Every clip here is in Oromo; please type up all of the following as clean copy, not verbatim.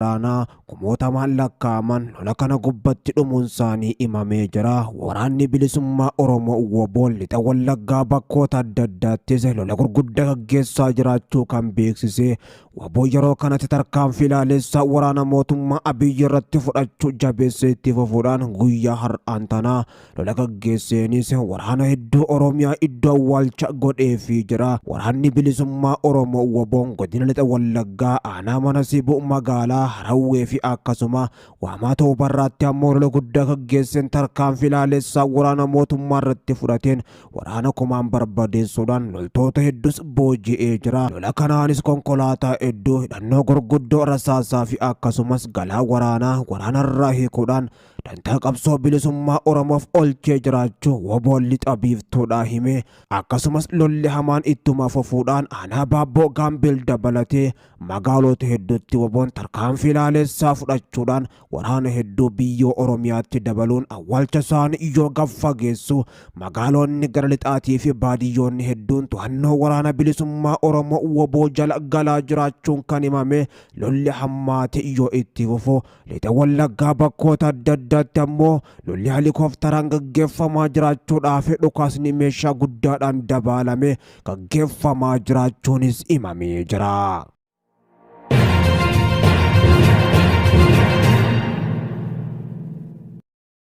Waraana kumoota lakkaaman lola kana gubbatti dhumuun isaanii himamee jira. Waraanni bilisummaa Oromoo WBOn lixa Wallaggaa bakkoota adda addaattis lola gurguddaa gaggeessaa jiraachuu kan beeksise. WBOn yeroo kanatti tarkaanfii ilaalessaa waraana mootummaa Abiyyi irratti fudhachuu jabeessee itti fufuudhaan guyyaa har'aan tanaa lola gaggeesseenis waraana hedduu Oromiyaa iddoo awwaalcha godheefii jira. Waraanni bilisummaa Oromoo WBOn godina lixa Wallaggaa aanaa mana Sibuu magaalaa Harawwee fi akkasuma Waamaatoo Barraatti ammoo lola guddaa gaggeesseen tarkaanfii ilaalessaa waraana mootummaa irratti fudhateen waraana kumaan barbadeessuudhaan loltoota hedduus booji'ee jira. Lola kanaanis konkolaataa hedduu, hidhannoo gurguddoo, rasaasaa fi akkasumas galaa waraanarraa hiikuudhaan dantaa qabsoo bilisummaa Oromoof olchee jiraachuu WBOn lixa biiftuudhaa hime. Akkasumas lolli hamaan ittuma fufuudhaan aanaa Baabboo Gaambil dabalatee magaalota hedduutti WBOn tarkaanfii ilaalessaa fudhachuudhaan waraana hedduu biyyoo Oromiyaatti dabaluun awwaalcha isaanii yoo gaffageessu magaalonni gara lixaatii fi baadiyyoonni hedduun to'annoo waraana bilisummaa Oromoo WBO jala galaa jiraachuun kan himame. Lolli hammaate yoo itti fufu lixa Wallaggaa bakkoota adda addaatti ammoo lolli helikoophteraan gaggeeffamaa jiraachuudhaaf dhukaasni meeshaa guddaadhaan dabalame gaggeeffamaa jiraachuunis himamee jira.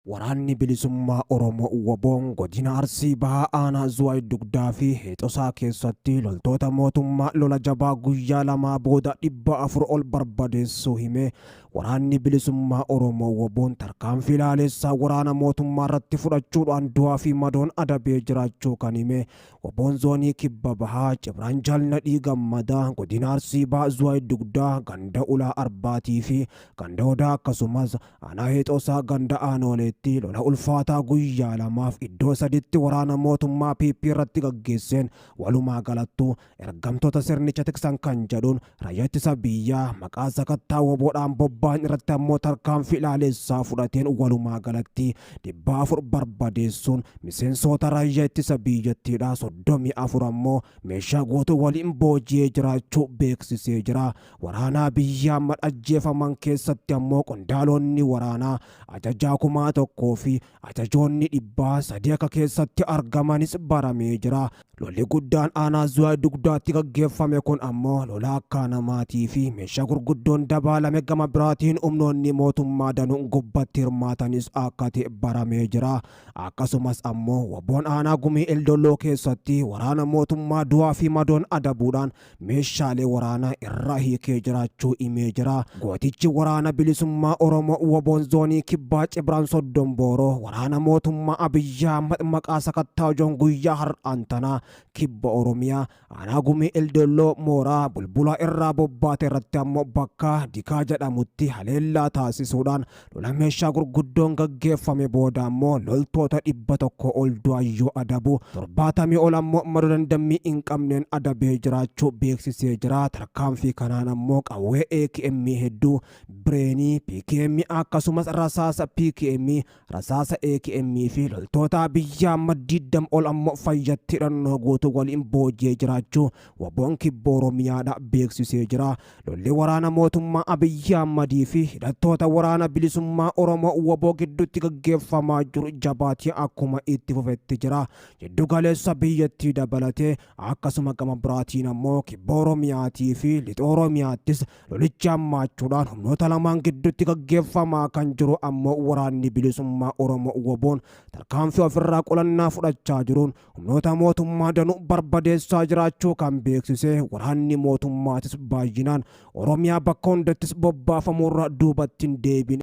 Waraanni bilisummaa Oromoo WBOn godina Arsii Bahaa aanaa Zuwaay Dugdaa fi Heexosaa keessatti loltoota mootummaa lola jabaa guyyaa lamaa booda 400 ol barbadeessuu hime. Waraanni bilisummaa Oromoo WBOn tarkaanfii ilaalessaa waraana mootummaa irratti fudhachuudhaan du'aa fi madoon adabee jiraachuu kan hime. WBOn zoonii Kibba Bahaa Cibraan Jaalnadhii Gammadaa godina Arsii Bahaa Zuwaay Dugdaa ganda Ulaa Arbaatii fi ganda Odaa akkasumas aanaa Heexosaa ganda Aanoolee lola ulfaataa guyyaa lamaaf iddoo saditti waraana mootummaa PP irratti gaggeesseen walumaa galattuu ergamtoota sirnicha tiksan kan jedhuun raayyaa ittisa biyyaa maqaa sakattaa WBOdhaan bobba'an irratti ammoo tarkaanfii ilaalessaa fudhateen walumaa galatti 400 barbadeessuun miseensota raayyaa ittisa biyyattiidhaa 34 ammoo meeshaa guutuu waliin booji'ee jiraachuu beeksisee jira. Waraanaa biyyaa madhajjeefaman keessatti ammoo qondaalonni waraanaa ajajaa kumaa tokkoo fi ajajoonni 300 akka keessatti argamanis baramee jira. Lolli guddaan aanaa Zuwaay Dugdaatti gaggeeffame kun ammoo lola akka namaatii fi meeshaa gurguddoon dabalame gama biraatiin humnoonni mootummaa danuun gubbatti hirmaatanis akka ta'e baramee jira. Akkasumas ammoo WBOn aanaa Gumii Eldolloo keessatti waraana mootummaa du'aa fi madoon adabuudhaan meeshaalee waraanaa irraa hiikee jiraachuu himee jira. Gootichi waraana bilisummaa Oromoo WBOn zoonii Kibbaa Cibraan Soddombooroo waraana mootummaa Abiyyi Ahmad maqaa sakattaa joon guyyaa har'aan tanaa Kibba Oromiyaa aanaa Gumii Eldolloo mooraa bulbula irraa bobbaate irratti ammoo bakka Dikaa jedhamutti haleellaa taasisuudhaan lola meeshaa gurguddoon gaggeeffame booda ammoo loltoota 100 ol du'aayyoo adabu 70 ol ammoo madoo dandammii hin qabneen adabee jiraachuu beeksisee jira. Tarkaanfii kanaan ammoo qawwee AKM hedduu, bireenii PKM akkasumas rasaasa PKM, rasaasa AKM fi loltoota Abiyyi Ahmad 20 ol ammoo fayyatti hidhannoo guutuu waliin booji'ee jiraachuu WBOn Kibba Oromiyaadha beeksisee jira. Lolli waraana mootummaa Abiyyi Ahmadii fi hidhattoota waraana bilisummaa Oromoo WBO gidduutti gaggeeffamaa jiru jabaatii akkuma itti fufetti jira. Jiddu galeessa biyyattii dabalatee akkasuma gama biraatiin ammoo Kibba Oromiyaatii fi lixa Oromiyaattis lolichi hammaachuudhaan humnoota lamaan gidduutti gaggeeffamaa kan jiru ammoo waraanni bilisummaa Oromoo WBOn tarkaanfii ofirraa qolannaa fudhachaa jiruun humnoota mootummaa danuu barbadeessaa jiraachuu kan beeksise. Waraanni mootummaatis baay'inaan Oromiyaa bakka hundattis bobbaafamuurra duubatti hin deebine.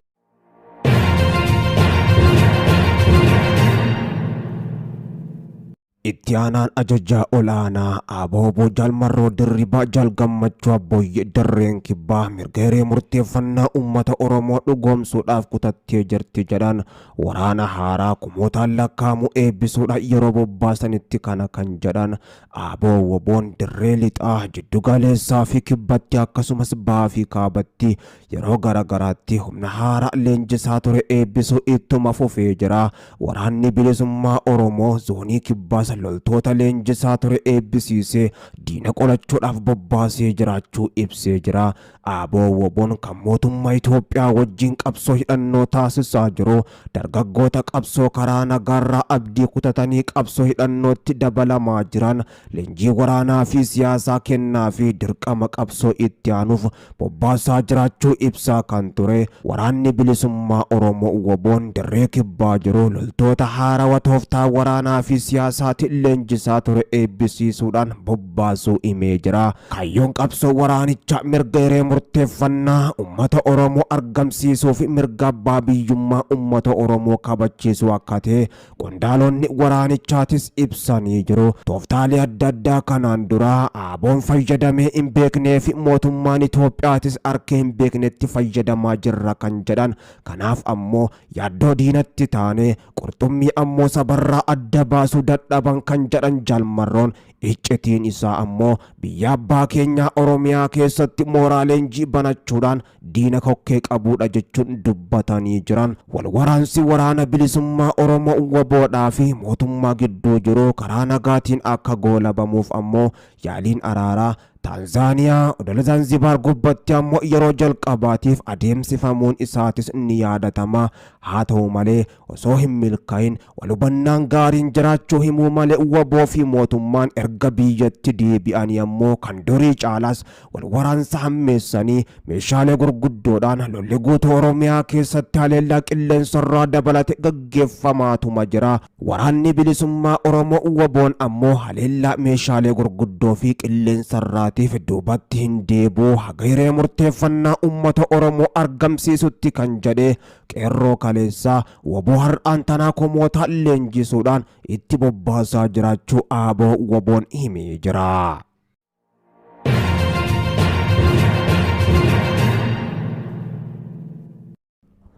Itti aanaan ajajaa olaanaa Aboo Jaalmarroo Dirribaa Jaalgammachuu Abboyyee Darreen Kibbaa mirga hiree murteeffannaa uummata Oromoo dhugoomsuudhaaf kutattee jirti jedhan waraana haaraa kumootaan lakkaa'amu eebbisuudhaan yeroo bobbaasanitti kana kan jedhan Aboo WBOn dirree lixaa jiddu galeessaa fi kibbatti akkasumas bahaa fi kaabatti yeroo garagaraatti humna haaraa leenjisaa ture eebbisuu ittuma fufee jira. Waraanni bilisummaa Oromoo zoonii Kibbaa ammas loltoota leenjisaa ture eebbisiisee diina qolachuudhaaf bobbaasee jiraachuu ibsee jira. Aaboo WBOn kan mootummaa Itoophiyaa wajjin qabsoo hidhannoo taasisaa jiru dargaggoota qabsoo karaa nagaarraa abdii kutatanii qabsoo hidhannootti dabalamaa jiran leenjii waraanaa fi siyaasaa kennaa fi dirqama qabsoo itti aanuuf bobbaasaa jiraachuu ibsaa kan ture. Waraanni bilisummaa Oromoo WBOn dirree kibbaa jiru loltoota haarawaa tooftaa waraanaa fi siyaasaatti leenjisaa ture eebbisiisuudhaan bobbaasuu himee jira. Kaayyoon qabsoo waraanichaa mirga hiree murteeffannaa uummata Oromoo argamsiisuu fi mirga abbaa biyyummaa uummata Oromoo kabachiisuu akka ta'e qondaalonni waraanichaatis ibsanii jiru. Tooftaalee adda addaa kanaan dura aaboon fayyadamee hin beeknee fi mootummaan Itoophiyaatis harka hin beeknetti fayyadamaa jirra kan jedhan. Kanaaf ammoo yaaddoo diinatti taane qurxummii ammoo sabarraa adda baasuu dadhaban kan jedhan Jalmarroon iccitiin isaa ammoo biyya abbaa keenyaa Oromiyaa keessatti mooraa leenjii banachuudhaan diina kokkee qabuudha jechuun dubbatanii jiran. Walwaraansi waraana bilisummaa Oromoo WBOdhaa fi mootummaa gidduu jiru karaa nagaatiin akka goolabamuuf ammoo yaaliin araaraa Tanzaaniyaa odola Zanzibar gubbatti ammoo yeroo jalqabaatiif adeemsifamuun isaatis ni yaadatama. Haa ta'u malee osoo hin milkaa'in walhubannaan gaariin jiraachuu himuu malee WBO fi mootummaan erga biyyatti deebi'anii ammoo kan durii caalaas walwaraansa hammeessanii meeshaalee gurguddoodhaan lolli guutuu Oromiyaa keessatti haleellaa qilleensarraa dabalate gaggeeffamaatuma jira. Waraanni bilisummaa Oromoo WBOn ammoo haleellaa meeshaalee gurguddoo fi qilleensarraa duubatti hin deebi'u haga hiree murteeffannaa uummata Oromoo argamsiisutti kan jedhe qeerroo kaleessaa WBO har'aan tanaa komoota leenjisuudhaan itti bobbaasaa jiraachuu aaboo WBOn himee jira.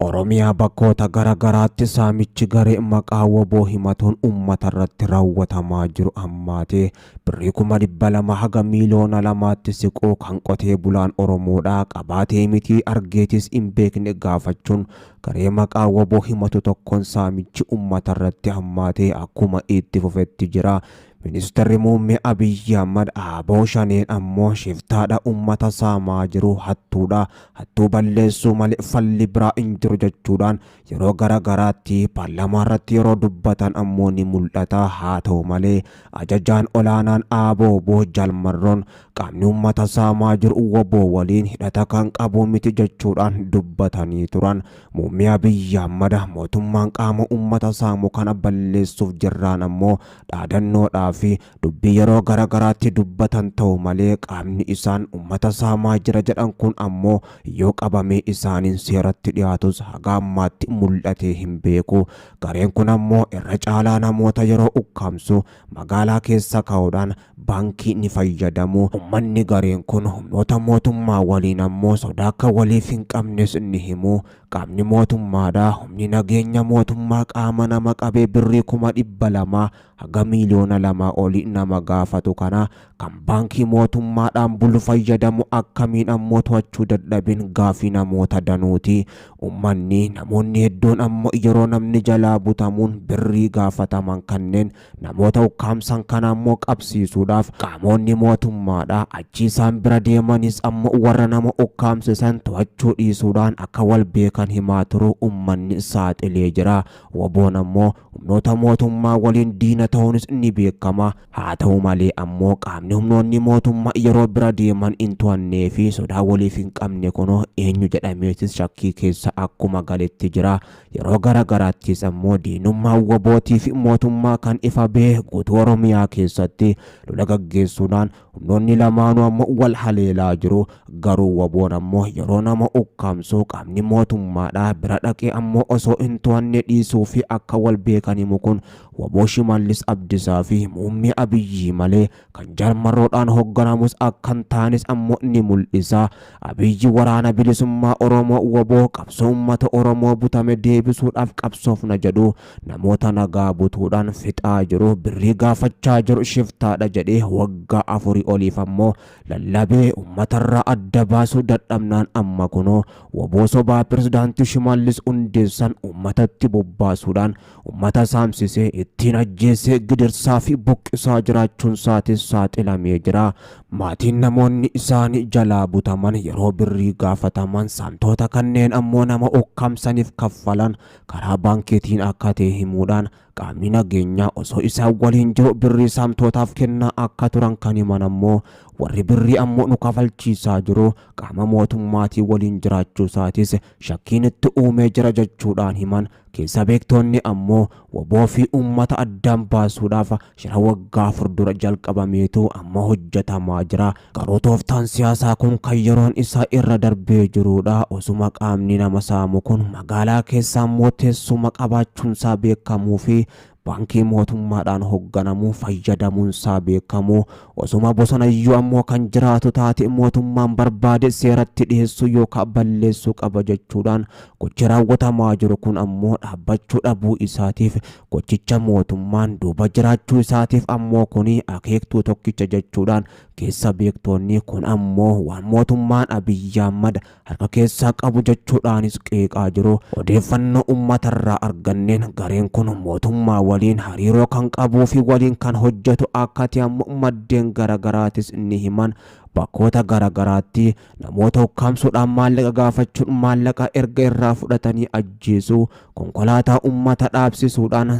Oromiyaa bakkoota garagaraatti saamichi garee maqaa WBO himatuun uummata irratti raawwatamaa jiru ammaatee birrii 200,000 haga miiliyoona 2tti siquu kan qotee bulaan Oromoodhaa qabaatee miti argeetis hin beekne gaafachuun garee maqaa WBO himatu tokkoon saamichi uummata irratti hammaatee akkuma itti fufetti jira. Ministeerri muummee Abiyyi Ahmad aaboo shaneen ammoo shiftaadha uummata saamaa jiru hattuudha. Hattuu balleessuu malee falli biraa hin jiru jechuudhaan yeroo garagaraatti paarlaamaa irratti yeroo dubbatan ammoo ni mul'ata. Haa ta'u malee ajajaan olaanaan aaboo obbo Jalmarroon qaamni uummata saamaa jiru WBO waliin hidhata kan qabu miti jechuudhaan dubbatanii turan. Muummee Abiyyi Ahmad mootummaan qaama uummata saamu kana balleessuuf jirraan ammoo dhaadannoodhaaf fi dubbii yeroo garagaraatti dubbatan ta'u malee qaamni isaan uummata saamaa jira jedhan kun ammoo yoo qabamee isaaniin seeratti dhiyaatus haga ammaatti mul'atee hin beeku. Gareen kun ammoo irra caalaa namoota yeroo ukkaamsu magaalaa keessa kaa'uudhaan baankii ni fayyadamu. Uummanni gareen kun humnoota mootummaa waliin ammoo sodaa akka waliif hin qabnes ni himu. Qaamni mootummaadhaa humni nageenya mootummaa qaama nama qabee birrii 200,000 haga miiliyoona 2 olii nama gaafatu kana kan baankii mootummaadhaan bulu fayyadamu akkamiin ammoo to'achuu dadhabin gaafii namoota danuuti. Uummanni namoonni hedduun ammoo yeroo namni jalaa butamuun birrii gaafataman kanneen namoota ukkaamsan kana ammoo qabsiisuudhaaf qaamonni mootummaadhaa achi isaan bira deemanis ammoo warra nama ukkaamsisan to'achuu dhiisuudhaan akka wal beekan himaa turu uummanni saaxilee jira. WBOn ammoo humnoota mootummaa waliin diina ta'uunis ni beekama. Haa ta'u malee ammoo qaamni humnoonni mootummaa yeroo bira deeman hin to'annee fi sodaa waliif hin qabne kunoo eenyu jedhameetis shakkii keessa akkuma galetti jira. Yeroo garagaraattis ammoo diinummaa WBOtii fi mootummaa kan ifa bee guutuu Oromiyaa keessatti lola gaggeessuudhaan humnoonni lamaanuu ammoo wal haleelaa jiru. Garuu WBOn ammoo yeroo nama ukkaamsu qaamni mootummaadhaa bira dhaqee ammoo osoo hin to'anne dhiisuu fi akka wal beekan himu kun WBO Shimallis Abdiisaa fi muummee Abiyyi malee kan Jalmarroodhaan hoogganamus akkan taanis ammoo ni mul'isa. Abiyyi waraana bilisummaa Oromoo WBO qabsoo uummata Oromoo butame deebisuudhaaf qabsoofna jedhu namoota nagaa butuudhaan fixaa jiru. Birrii gaafachaa jiru shiftaadha jedhee waggaa 4 oliif ammoo lallabee uummatarraa adda baasuu dadhabnaan amma kunoo waboo sobaa pirezidaantii Shimallis hundeessan uummatatti bobbaasuudhaan uummata saamsisee ittiin ajjeesee gidirsaa fi buqqisaa jiraachuun isaatis saaxilamee jira. Maatiin namoonni isaanii jalaa butaman yeroo birrii gaafataman saamtota kanneen ammoo nama ukkaamsaniif kaffalan karaa baankiitiin akka ta'e himuudhaan qaamni nageenyaa osoo isaan waliin jiru birrii saamtotaaf kennaa akka turan kan himan ammoo warri birrii ammoo nu kafalchiisaa jiru qaama mootummaatii waliin jiraachuu isaatis shakkiin itti uumee jira jechuudhaan himan. Keessa beektoonni ammoo waboo fi uummata addaan baasuudhaaf shira waggaa 4 dura jalqabameetu amma hojjetamaa jira. Garuu tooftaan siyaasaa kun kan yeroon isaa irra darbee jirudha. Osuma qaamni nama saamu kun magaalaa keessaa ammoo teessuma qabaachuun isaa beekamuu fi baankii mootummaadhaan hoogganamu fayyadamuun isaa beekamu. Osuma bosonayyuu ammoo kan jiraatu taate mootummaan barbaade seeratti dhiyeessuu yookaan balleessuu qaba jechuudhaan gochi raawwatamaa jiru kun ammoo dhaabbachuu dhabuu isaatiif gochicha mootummaan duuba jiraachuu isaatiif ammoo kuni akeektuu tokkicha jechuudhaan keessa beektoonni kun ammoo waan mootummaan Abiyyi Ahmad harka keessaa qabu jechuudhaanis qeeqaa jiru. Odeeffannoo uummatarraa arganneen gareen kun mootummaa waliin hariiroo kan qabuu fi waliin kan hojjetu akka ta'e maddeen garaagaraatis ni himan. Bakkoota garaagaraatti namoota ukkaamsuudhaan maallaqa gaafachuun maallaqa erga irraa fudhatanii ajjeesuu konkolaataa uummata dhaabsisuudhaan